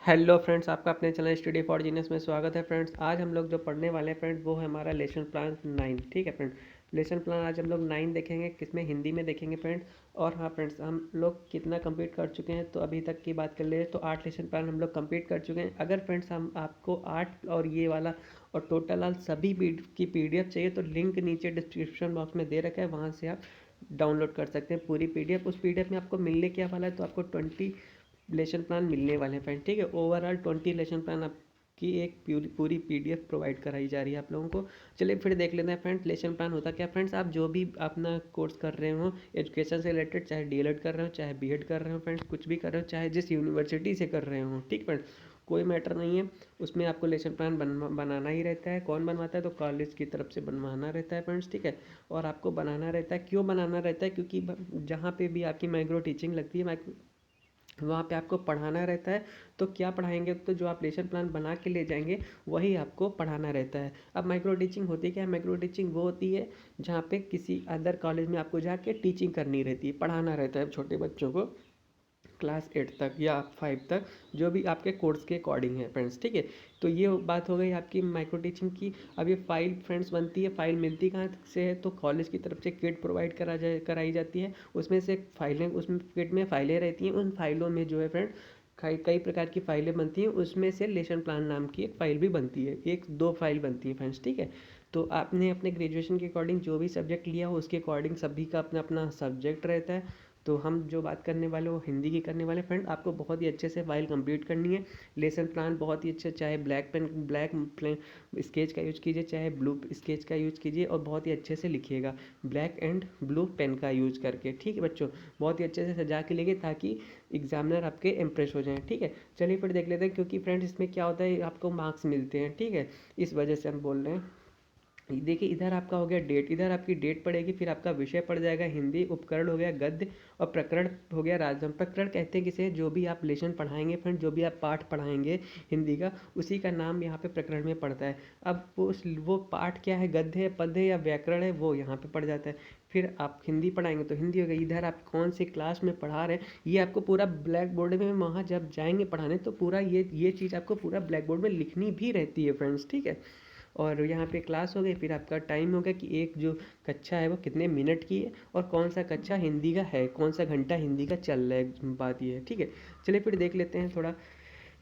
Hello friends, आपका अपने channel study for genius में स्वागत है। फ्रेंड्स, आज हम लोग जो पढ़ने वाले हैं फ्रेंड्स, वो है हमारा लेसन प्लान 9। ठीक है फ्रेंड, लेसन प्लान आज हम लोग 9 देखेंगे, किसमें हिंदी में देखेंगे फ्रेंड्स। और हाँ फ्रेंड्स, हम लोग कितना कंप्लीट कर चुके हैं तो अभी तक की बात कर ले तो 8 लेसन प्लान हम लोग कंप्लीट कर चुके हैं। अगर फ्रेंड्स हम आपको 8 और ये वाला और टोटल ऑल सभी की PDF चाहिए तो लिंक नीचे डिस्क्रिप्शन बॉक्स में दे रखा है, वहाँ से आप डाउनलोड कर सकते हैं पूरी PDF। उस PDF में आपको मिलने क्या वाला है, तो आपको 20 लेसन प्लान मिलने वाले हैं फ्रेंड। ठीक है, ओवरऑल 20 लेसन प्लान आपकी एक पूरी PDF प्रोवाइड कराई जा रही है आप लोगों को। चलिए फिर देख लेते हैं फ्रेंड्स, लेसन प्लान होता क्या। फ्रेंड्स, आप जो भी अपना कोर्स कर रहे हो एजुकेशन से रिलेटेड, चाहे DLED कर रहे हो, चाहे BEd कर रहे हो फ्रेंड्स, कुछ भी कर रहे हो, चाहे जिस यूनिवर्सिटी से कर रहे हो, ठीक फ्रेंड्स, कोई मैटर नहीं है। उसमें आपको लेसन प्लान बनाना ही रहता है। कौन बनवाता है, तो कॉलेज की तरफ से बनवाना रहता है फ्रेंड्स। ठीक है, और आपको बनाना रहता है। क्यों बनाना रहता है, क्योंकि जहाँ पे भी आपकी माइक्रो टीचिंग लगती है, वहाँ पे आपको पढ़ाना रहता है। तो क्या पढ़ाएंगे, तो जो आप लेसन प्लान बना के ले जाएंगे वही आपको पढ़ाना रहता है। अब माइक्रो टीचिंग होती है क्या है, माइक्रो टीचिंग वो होती है जहाँ पे किसी अदर कॉलेज में आपको जाके टीचिंग करनी रहती है, पढ़ाना रहता है छोटे बच्चों को, क्लास 8 तक या 5 तक, जो भी आपके कोर्स के अकॉर्डिंग है फ्रेंड्स। ठीक है, तो ये बात हो गई आपकी माइक्रो टीचिंग की। अब ये फाइल फ्रेंड्स बनती है, फाइल मिलती कहाँ से है, तो कॉलेज की तरफ से किट प्रोवाइड कराई जाती है। उसमें से फाइलें, उसमें किट में फाइलें रहती हैं। उन फाइलों में जो है फ्रेंड कई कई प्रकार की फाइलें बनती हैं। उसमें से लेसन प्लान नाम की एक फ़ाइल भी बनती है, एक दो फाइल बनती है फ्रेंड्स। ठीक है, तो आपने अपने ग्रेजुएशन के अकॉर्डिंग जो भी सब्जेक्ट लिया हो उसके अकॉर्डिंग सभी का अपना अपना सब्जेक्ट रहता है। तो हम जो बात करने वाले वो हिंदी की करने वाले फ्रेंड। आपको बहुत ही अच्छे से फाइल कंप्लीट करनी है। लेसन प्लान बहुत ही अच्छा, चाहे ब्लैक प्लेन स्केच का यूज कीजिए, चाहे ब्लू स्केच का यूज कीजिए, और बहुत ही अच्छे से लिखिएगा ब्लैक एंड ब्लू पेन का यूज करके। ठीक है बच्चों, बहुत ही अच्छे से सजा के लिखिए ताकि एग्जामिनर आपके इम्प्रेस हो जाएं। ठीक है, चलिए फिर देख लेते हैं, क्योंकि फ्रेंड्स इसमें क्या होता है, आपको मार्क्स मिलते हैं। ठीक है, इस वजह से हम बोल रहे हैं। देखिए, इधर आपका हो गया डेट, इधर आपकी डेट पड़ेगी, फिर आपका विषय पड़ जाएगा हिंदी, उपकरण हो गया गद्य, और प्रकरण हो गया राजधर्म। प्रकरण कहते हैं किसे, जो भी आप लेसन पढ़ाएंगे फ्रेंड, जो भी आप पाठ पढ़ाएंगे हिंदी का, उसी का नाम यहाँ पे प्रकरण में पड़ता है। अब वो पाठ क्या है, गद्य है, पद्य है या व्याकरण है, वो यहाँ पे पड़ जाता है। फिर आप हिंदी पढ़ाएंगे तो हिंदी हो गई। इधर आप कौन से क्लास में पढ़ा रहे हैं, ये आपको पूरा ब्लैक बोर्ड में, वहाँ जब जाएंगे पढ़ाने तो पूरा ये चीज़ आपको पूरा ब्लैक बोर्ड में लिखनी भी रहती है फ्रेंड्स। ठीक है, और यहाँ पे क्लास हो गई, फिर आपका टाइम हो गया कि एक जो कक्षा है वो कितने मिनट की है, और कौन सा कक्षा हिंदी का है, कौन सा घंटा हिंदी का चल रहा है, बात ये है। ठीक है, चलिए फिर देख लेते हैं थोड़ा।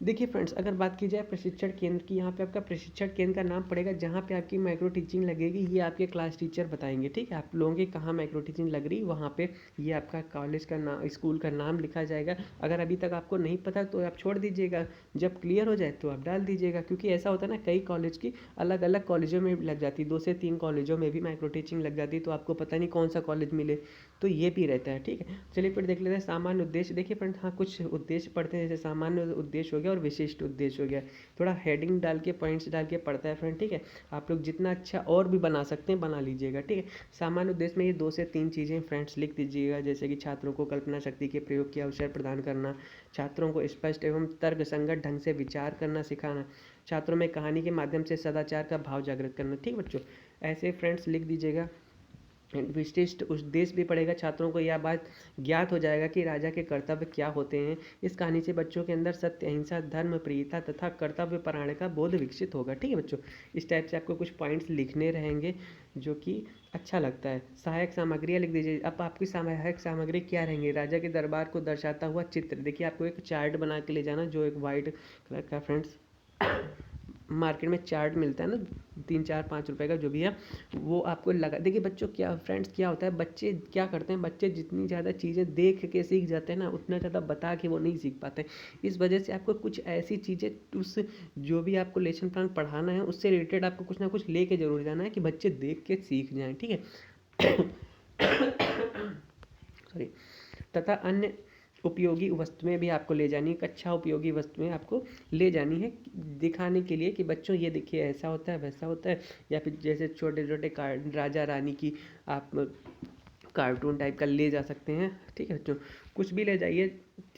देखिए फ्रेंड्स, अगर बात की जाए प्रशिक्षण केंद्र की, यहाँ पे आपका प्रशिक्षण केंद्र का नाम पड़ेगा जहाँ पे आपकी माइक्रो टीचिंग लगेगी। ये आपके क्लास टीचर बताएंगे। ठीक है, आप लोगों की कहाँ माइक्रो टीचिंग लग रही, वहाँ पे ये आपका कॉलेज का नाम, स्कूल का नाम लिखा जाएगा। अगर अभी तक आपको नहीं पता तो आप छोड़ दीजिएगा, जब क्लियर हो जाए तो आप डाल दीजिएगा, क्योंकि ऐसा होता है ना, कई कॉलेज की अलग अलग कॉलेजों में लग जाती है, 2 से 3 कॉलेजों में भी माइक्रो टीचिंग लग जाती है, तो आपको पता नहीं कौन सा कॉलेज मिले, तो ये भी रहता है। ठीक है, चलिए फिर देख लेते हैं सामान्य उद्देश्य। देखिए फ्रेंड, हाँ कुछ उद्देश्य पढ़ते हैं, जैसे सामान्य उद्देश्य हो गया और विशिष्ट उद्देश्य हो गया। थोड़ा हेडिंग डाल के, पॉइंट्स डाल के पढ़ता है फ्रेंड। ठीक है, आप लोग जितना अच्छा और भी बना सकते हैं बना लीजिएगा। ठीक है, सामान्य उद्देश्य में ये 2 से 3 चीज़ें फ्रेंड्स लिख दीजिएगा, जैसे कि छात्रों को कल्पना शक्ति के प्रयोग के अवसर प्रदान करना, छात्रों को स्पष्ट एवं तर्कसंगत ढंग से विचार करना सिखाना, छात्रों में कहानी के माध्यम से सदाचार का भाव जागृत करना। ठीक बच्चों, ऐसे फ्रेंड्स लिख दीजिएगा। विशिष्ट उद्देश्य भी पड़ेगा, छात्रों को यह बात ज्ञात हो जाएगा कि राजा के कर्तव्य क्या होते हैं। इस कहानी से बच्चों के अंदर सत्य, अहिंसा, धर्म, प्रियता तथा कर्तव्य परायण का बोध विकसित होगा। ठीक है बच्चों, इस टाइप से आपको कुछ पॉइंट्स लिखने रहेंगे जो कि अच्छा लगता है। सहायक सामग्रियाँ लिख दीजिए। अब आपकी सहायक सामग्री क्या रहेंगी, राजा के दरबार को दर्शाता हुआ चित्र। देखिए, आपको एक चार्ट बना के ले जाना, जो एक वाइट कलर का फ्रेंड्स मार्केट में चार्ट मिलता है ना, 3 4 5 रुपए का जो भी है, वो आपको लगा। देखिए बच्चों, क्या फ्रेंड्स क्या होता है, बच्चे क्या करते हैं, बच्चे जितनी ज़्यादा चीज़ें देख के सीख जाते हैं ना, उतना ज़्यादा बता के वो नहीं सीख पाते। इस वजह से आपको कुछ ऐसी चीज़ें उस जो भी आपको लेसन प्लान पढ़ाना है उससे रिलेटेड आपको कुछ ना कुछ लेके जरूर जाना है कि बच्चे देख के सीख जाएँ। ठीक है, सॉरी, तथा अन्य उपयोगी वस्तुएं भी आपको ले जानी है। कक्षा उपयोगी वस्तुएं आपको ले जानी है, दिखाने के लिए कि बच्चों ये देखिए ऐसा होता है, वैसा होता है। या फिर जैसे छोटे छोटे राजा रानी की आप कार्टून टाइप का ले जा सकते हैं। ठीक है बच्चों, कुछ भी ले जाइए,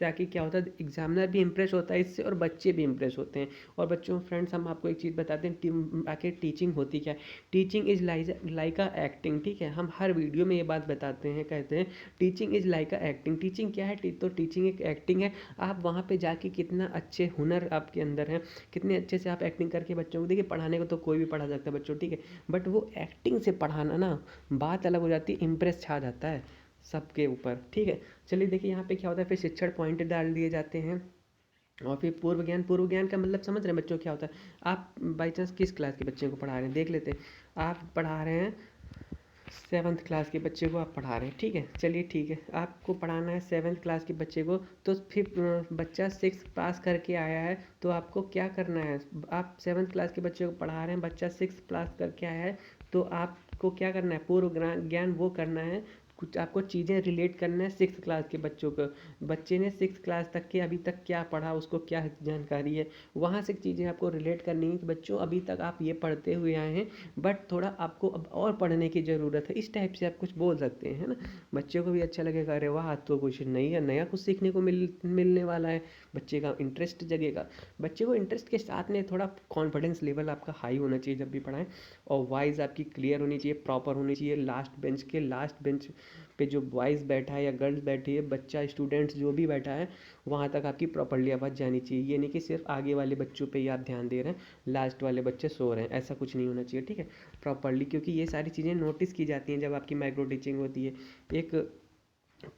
ताकि क्या होता है एग्जामिनर भी इम्प्रेस होता है इससे और बच्चे भी इम्प्रेस होते हैं। और बच्चों फ्रेंड्स हम आपको एक चीज़ बताते हैं आखिर टीचिंग होती क्या है। Teaching is like a acting, ठीक है, हम हर वीडियो में ये बात बताते हैं, कहते हैं teaching is like a acting. Teaching क्या है, तो टीचिंग एक एक्टिंग है। आप वहाँ पे जाके कितना अच्छे हुनर आपके अंदर है, कितने अच्छे से आप एक्टिंग करके बच्चों को, देखिए पढ़ाने को तो कोई भी पढ़ा सकता है बच्चों, ठीक है, बट वो एक्टिंग से पढ़ाना ना बात अलग हो जाती है, इम्प्रेस छा जाता है सबके ऊपर, ठीक है। चलिए देखिए यहाँ पे क्या होता है, फिर शिक्षण पॉइंट डाल दिए जाते हैं। और फिर पूर्व ज्ञान का मतलब समझ रहे हैं बच्चों क्या होता है। आप बाई चांस किस क्लास के बच्चे को पढ़ा रहे हैं देख लेते हैं। आप पढ़ा रहे हैं 7th क्लास के बच्चे को आप पढ़ा रहे हैं, ठीक है, चलिए ठीक है, आपको पढ़ाना है 7th क्लास के बच्चे को। तो फिर बच्चा 6 पास करके आया है, तो आपको क्या करना है, आप 7th क्लास के बच्चे को पढ़ा रहे हैं, बच्चा 6 पास करके आया है, तो आपको क्या करना है, पूर्व ज्ञान वो करना है, कुछ आपको चीज़ें रिलेट करना है 6th क्लास के बच्चों को। बच्चे ने 6th क्लास तक के अभी तक क्या पढ़ा, उसको क्या जानकारी है, वहाँ से चीज़ें आपको रिलेट करनी है कि बच्चों अभी तक आप ये पढ़ते हुए आए हैं, बट थोड़ा आपको अब और पढ़ने की ज़रूरत है, इस टाइप से आप कुछ बोल सकते हैं, है ना। बच्चे को भी अच्छा लगेगा, अरे वाह आज तो कुछ नहीं है, नया कुछ सीखने को मिलने वाला है, बच्चे का इंटरेस्ट जगेगा। बच्चे को इंटरेस्ट के साथ में थोड़ा कॉन्फिडेंस लेवल आपका हाई होना चाहिए जब भी पढ़ाएं, और वॉइस आपकी क्लियर होनी चाहिए, प्रॉपर होनी चाहिए। लास्ट बेंच पे जो बॉयज़ बैठा है या गर्ल्स बैठी है, बच्चा स्टूडेंट्स जो भी बैठा है, वहाँ तक आपकी प्रॉपरली आवाज़ जानी चाहिए। ये नहीं कि सिर्फ आगे वाले बच्चों पे ही आप ध्यान दे रहे हैं, लास्ट वाले बच्चे सो रहे हैं, ऐसा कुछ नहीं होना चाहिए, ठीक है, प्रॉपरली। क्योंकि ये सारी चीज़ें नोटिस की जाती हैं जब आपकी माइक्रो टीचिंग होती है। एक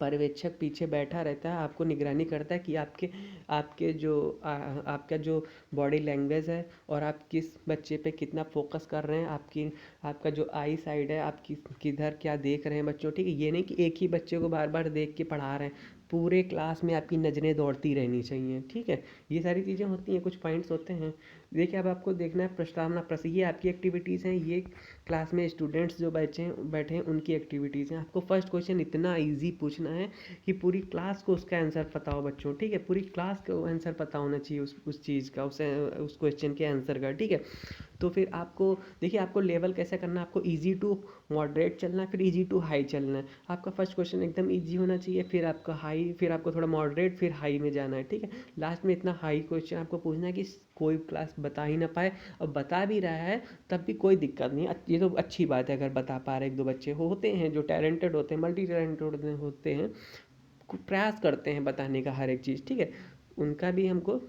पर्यवेक्षक पीछे बैठा रहता है, आपको निगरानी करता है कि आपके आपके जो आपका जो बॉडी लैंग्वेज है और आप किस बच्चे पे कितना फोकस कर रहे हैं, आपका जो आई साइड है, आप किधर क्या देख रहे हैं बच्चों, ठीक है। ये नहीं कि एक ही बच्चे को बार बार देख के पढ़ा रहे हैं, पूरे क्लास में आपकी नज़रें दौड़ती रहनी चाहिए, ठीक है। ये सारी चीज़ें होती हैं, कुछ पॉइंट्स होते हैं। देखिए अब आपको देखना है प्रस्तावना प्रश्न, ये आपकी एक्टिविटीज़ हैं, ये क्लास में स्टूडेंट्स जो बैठे हैं उनकी एक्टिविटीज़ हैं। आपको फर्स्ट क्वेश्चन इतना इजी पूछना है कि पूरी क्लास को उसका आंसर पता हो बच्चों, ठीक है, पूरी क्लास को आंसर पता होना चाहिए उस चीज़ का, उस क्वेश्चन के आंसर का, ठीक है। तो फिर आपको देखिए आपको लेवल कैसे करना है, आपको इजी टू मॉडरेट चलना है, फिर इजी टू हाई चलना है। आपका फर्स्ट क्वेश्चन एकदम इजी होना चाहिए, फिर आपका हाई, फिर आपको थोड़ा मॉडरेट, फिर हाई में जाना है, ठीक है। लास्ट में इतना हाई क्वेश्चन आपको पूछना है कि कोई क्लास बता ही ना पाए, और बता भी रहा है तब भी कोई दिक्कत नहीं है, ये तो अच्छी बात है अगर बता पा रहे। एक दो बच्चे होते हैं जो टैलेंटेड होते हैं, मल्टी टैलेंटेड होते हैं, प्रयास करते हैं बताने का हर एक चीज़, ठीक है, उनका भी हमको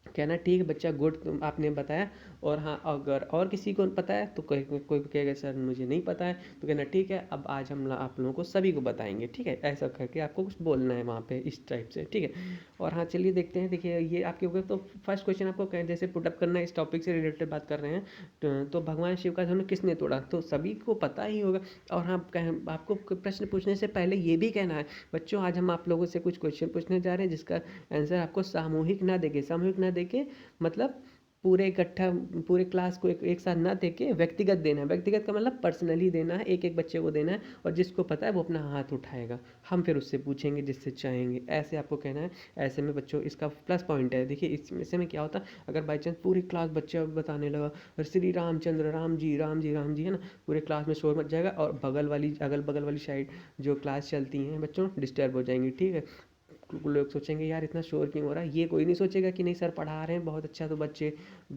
कहना ठीक है बच्चा गुड, तुम आपने बताया। और हाँ अगर और किसी को पता है तो कोई कोई कहेगा सर मुझे नहीं पता है, तो कहना ठीक है अब आज हम आप लोगों को सभी को बताएंगे, ठीक है, ऐसा करके आपको कुछ बोलना है वहाँ पे इस टाइप से, ठीक है। और हाँ चलिए देखते हैं, देखिए ये आपके ऊपर, तो फर्स्ट क्वेश्चन आपको कहें जैसे पुटअप करना है, इस टॉपिक से रिलेटेड बात कर रहे हैं, तो भगवान शिव का धनुष किसने तोड़ा, तो सभी को पता ही होगा। और हाँ आपको प्रश्न पूछने से पहले ये भी कहना है बच्चों, आज हम आप लोगों से कुछ क्वेश्चन पूछने जा रहे हैं जिसका आंसर आपको सामूहिक ना देके, मतलब पूरे इकट्ठा पूरे क्लास को एक साथ ना देके व्यक्तिगत देना है। व्यक्तिगत का मतलब पर्सनली देना है, एक एक बच्चे को देना है, और जिसको पता है वो अपना हाथ उठाएगा, हम फिर उससे पूछेंगे जिससे चाहेंगे, ऐसे आपको कहना है। ऐसे में बच्चों इसका प्लस पॉइंट है, देखिए इसमें में क्या होता है, अगर बाई चांस पूरी क्लास बच्चे बताने लगा और श्री रामचंद्र राम जी राम जी राम जी, है ना, पूरे क्लास में शोर मच जाएगा, और अगल बगल वाली साइड जो क्लास चलती हैं बच्चों डिस्टर्ब हो जाएंगी, ठीक है। लोग सोचेंगे यार इतना शोर क्यों हो रहा है, ये कोई नहीं सोचेगा कि नहीं सर पढ़ा रहे हैं बहुत अच्छा, तो बच्चे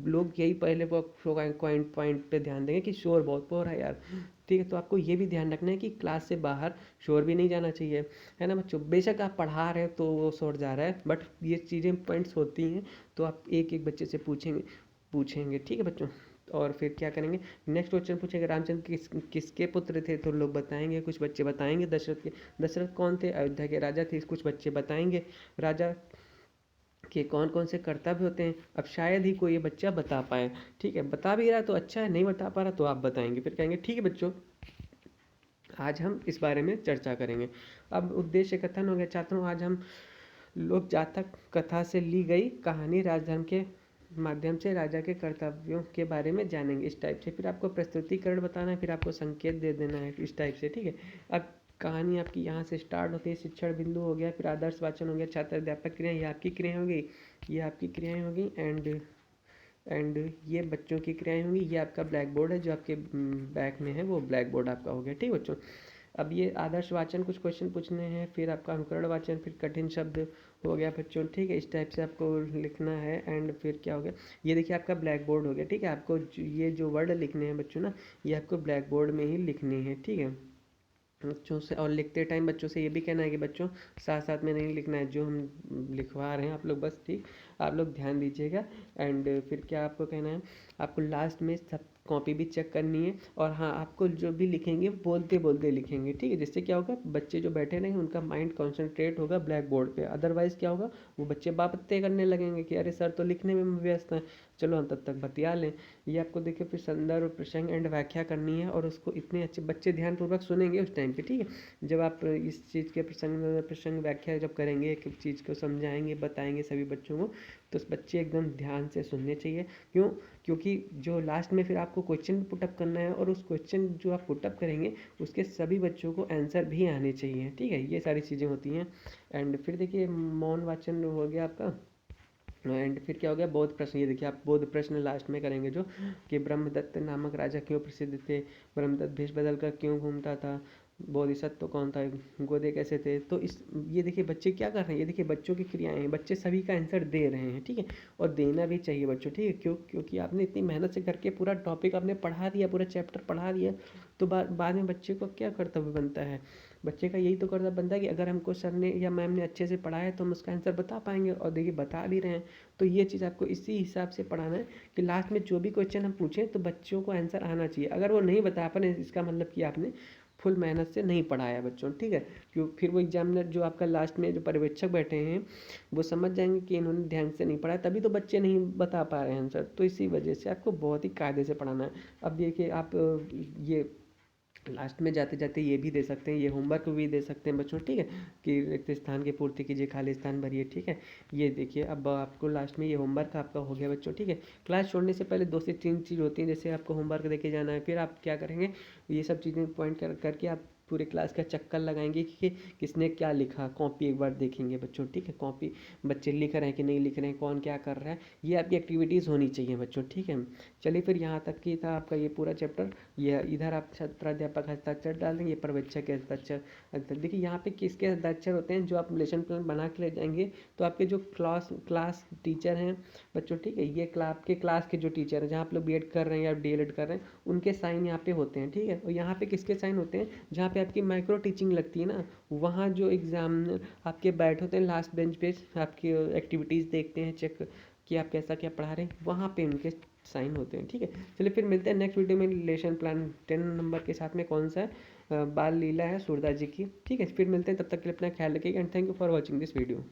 लोग यही पहले पॉइंट पॉइंट पे ध्यान देंगे कि शोर बहुत हो रहा है यार, ठीक है। तो आपको ये भी ध्यान रखना है कि क्लास से बाहर शोर भी नहीं जाना चाहिए, है ना बच्चों। बेशक आप पढ़ा रहे हो तो वो शोर जा रहा है, बट ये चीज़ें पॉइंट्स होती हैं, तो आप एक एक बच्चे से पूछेंगे, ठीक है बच्चों। और फिर क्या करेंगे, नेक्स्ट क्वेश्चन पूछेंगे रामचंद्र किसके पुत्र थे, तो लोग बताएंगे, कुछ बच्चे बताएंगे दशरथ के। दशरथ कौन थे, अयोध्या के राजा थे, कुछ बच्चे बताएंगे राजा के कौन कौन से कर्तव्य होते हैं। अब शायद ही कोई ये बच्चा बता पाए, ठीक है, बता भी रहा है तो अच्छा है, नहीं बता पा रहा तो आप बताएंगे, फिर कहेंगे ठीक है बच्चों आज हम इस बारे में चर्चा करेंगे। अब उद्देश्य कथन हो गया छात्रों, आज हम लोक जातक कथा से ली गई कहानी राजधर्म के माध्यम से राजा के कर्तव्यों के बारे में जानेंगे, इस टाइप से। फिर आपको प्रस्तुतिकरण बताना है, फिर आपको संकेत दे देना है, इस टाइप से, ठीक है। अब कहानी आपकी यहाँ से स्टार्ट होती है, शिक्षण बिंदु हो गया, फिर आदर्श वाचन हो गया, छात्र अध्यापक क्रियाएं, ये आपकी क्रियाएं हो गई, ये आपकी क्रियाएं होगी, एंड ये बच्चों की क्रियाएं होंगी। ये आपका ब्लैक बोर्ड है जो आपके बैक में है, वो ब्लैक बोर्ड आपका हो गया, ठीक है बच्चों। अब ये आदर्श वाचन कुछ क्वेश्चन पूछने हैं, फिर आपका अनुकरण वाचन, फिर कठिन शब्द हो गया बच्चों, ठीक है। इस टाइप से आपको लिखना है। एंड फिर क्या हो गया, ये देखिए आपका ब्लैक बोर्ड हो गया, ठीक है। आपको ये जो वर्ड लिखने हैं बच्चों ना, ये आपको ब्लैक बोर्ड में ही लिखने हैं, ठीक है बच्चों से। और लिखते टाइम बच्चों से ये भी कहना है कि बच्चों साथ साथ में नहीं लिखना है, जो हम लिखवा रहे हैं आप लोग बस, ठीक, आप लोग ध्यान दीजिएगा। एंड फिर क्या आपको कहना है, आपको लास्ट में सब कॉपी भी चेक करनी है। और हाँ, आपको जो भी लिखेंगे बोलते बोलते लिखेंगे, ठीक है। जिससे क्या होगा, बच्चे जो बैठे रहेंगे उनका माइंड कॉन्सेंट्रेट होगा ब्लैक बोर्ड पे। अदरवाइज़ क्या होगा, वो बच्चे बातें करने लगेंगे कि अरे सर तो लिखने में व्यस्त हैं, चलो हम तब तक बतिया लें। ये आपको देखिए फिर संदर्भ, प्रसंग एंड व्याख्या करनी है, और उसको इतने अच्छे बच्चे ध्यानपूर्वक सुनेंगे उस टाइम पे, ठीक है। जब आप इस चीज़ के प्रसंग प्रसंग व्याख्या जब करेंगे, एक एक चीज़ को समझाएंगे, बताएंगे सभी बच्चों को, तो बच्चे एकदम ध्यान से सुनने चाहिए। क्यों? क्योंकि जो लास्ट में फिर आपको क्वेश्चन पुटअप करना है, और उस क्वेश्चन जो आप पुटअप करेंगे उसके सभी बच्चों को आंसर भी आने चाहिए, ठीक है। ये सारी चीज़ें होती हैं। एंड फिर देखिए मौन वाचन हो गया आपका। एंड फिर क्या हो गया, बोध प्रश्न। ये देखिए आप बोध प्रश्न लास्ट में करेंगे, जो कि ब्रह्मदत्त नामक राजा क्यों प्रसिद्ध थे, ब्रह्मदत्त भेष बदल कर क्यों घूमता था, बोधिसत्व कौन था, गोदे कैसे थे। तो इस ये देखिए बच्चे क्या कर रहे हैं, ये देखिए बच्चों की क्रियाएं हैं, बच्चे सभी का आंसर दे रहे हैं, ठीक है। और देना भी चाहिए बच्चों, ठीक है। क्योंकि आपने इतनी मेहनत से करके पूरा टॉपिक आपने पढ़ा दिया, पूरा चैप्टर पढ़ा दिया, तो बाद में बच्चे को क्या कर्तव्य बनता है, बच्चे का यही तो कर्तव्य बनता है कि अगर हमको सर ने या मैम ने अच्छे से पढ़ाया तो हम उसका आंसर बता पाएंगे। और देखिए बता भी रहे हैं। तो ये चीज़ आपको इसी हिसाब से पढ़ाना है कि लास्ट में जो भी क्वेश्चन हम पूछें तो बच्चों को आंसर आना चाहिए। अगर वो नहीं बता पाए, इसका मतलब कि आपने फुल मेहनत से नहीं पढ़ाया बच्चों, ठीक है। क्यों, फिर वो एग्जामिनर जो आपका लास्ट में जो पर्यवेक्षक बैठे हैं वो समझ जाएंगे कि इन्होंने ध्यान से नहीं पढ़ाया, तभी तो बच्चे नहीं बता पा रहे हैं आंसर। तो इसी वजह से आपको बहुत ही कायदे से पढ़ाना है। अब देखिए आप ये लास्ट में जाते जाते ये भी दे सकते हैं, ये होमवर्क भी दे सकते हैं बच्चों, ठीक है, कि रिक्त स्थान की पूर्ति कीजिए, खाली स्थान भरिए, ठीक है। ये देखिए अब आपको लास्ट में ये होमवर्क आपका हो गया बच्चों, ठीक है। क्लास छोड़ने से पहले 2 से 3 चीज़ होती हैं, जैसे आपको होमवर्क देके जाना है, फिर आप क्या करेंगे, ये सब चीज़ें पॉइंट करके आप पूरे क्लास का चक्कर लगाएंगे कि किसने क्या लिखा, कॉपी एक बार देखेंगे बच्चों, ठीक है। कॉपी बच्चे लिख रहे हैं कि नहीं लिख रहे हैं, कौन क्या कर रहा है, ये आपकी एक्टिविटीज़ होनी चाहिए बच्चों, ठीक है। चलिए फिर यहाँ तक की था आपका ये पूरा चैप्टर। ये इधर आप छात्राध्यापक हस्ताक्षर डाल देंगे, ये पर्यवेक्षक के हस्ताक्षर। देखिए यहाँ पे किसके हस्ताक्षर होते हैं, जो आप लेसन प्लान बना के ले जाएंगे तो आपके जो क्लास टीचर हैं बच्चों, ठीक है, ये आपके क्लास के जो टीचर हैं, जहाँ आप लोग बीएड कर रहे हैं या डीएलएड कर रहे हैं, उनके साइन यहाँ पे होते हैं, ठीक है। और यहाँ पे किसके साइन होते हैं, जहाँ पे आपकी माइक्रो टीचिंग लगती है ना, वहाँ जो एग्जामिनर आपके बैठे होते हैं लास्ट बेंच पे, आपकी एक्टिविटीज़ देखते हैं, चेक कि आप कैसा क्या पढ़ा रहे हैं, वहाँ पे उनके साइन होते हैं, ठीक है। चलिए फिर मिलते हैं नेक्स्ट वीडियो में लेसन प्लान 10 नंबर के साथ में, कौन सा है, बाल लीला है सूरदास जी की, ठीक है। फिर मिलते हैं, तब तक के लिए अपना ख्याल रखिएगा and thank you for watching this video.